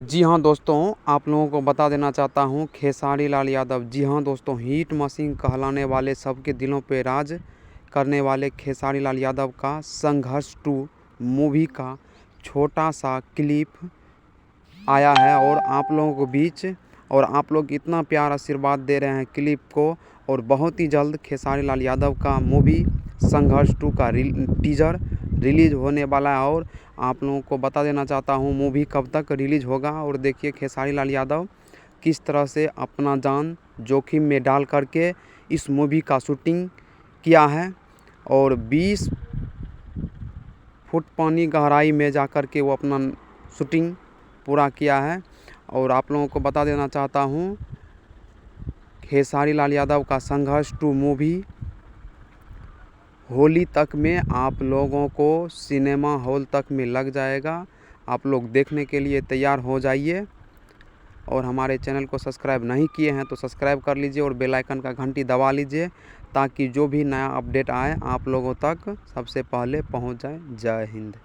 जी हाँ दोस्तों, आप लोगों को बता देना चाहता हूँ खेसारी लाल यादव। जी हाँ दोस्तों, हिट मशीन कहलाने वाले सबके दिलों पे राज करने वाले खेसारी लाल यादव का संघर्ष 2 मूवी का छोटा सा क्लिप आया है और आप लोगों को बीच और आप लोग इतना प्यार आशीर्वाद दे रहे हैं क्लिप को। और बहुत ही जल्द खेसारी लाल यादव का मूवी संघर्ष 2 का टीजर रिलीज़ होने वाला है। और आप लोगों को बता देना चाहता हूँ मूवी कब तक रिलीज़ होगा। और देखिए खेसारी लाल यादव किस तरह से अपना जान जोखिम में डाल करके इस मूवी का शूटिंग किया है और 20 फुट पानी गहराई में जा कर के वो अपना शूटिंग पूरा किया है। और आप लोगों को बता देना चाहता हूँ खेसारी लाल यादव का संघर्ष 2 मूवी होली तक में आप लोगों को सिनेमा हॉल तक में लग जाएगा। आप लोग देखने के लिए तैयार हो जाइए। और हमारे चैनल को सब्सक्राइब नहीं किए हैं तो सब्सक्राइब कर लीजिए और बेल आइकन का घंटी दबा लीजिए ताकि जो भी नया अपडेट आए आप लोगों तक सबसे पहले पहुंच जाए। जय हिंद।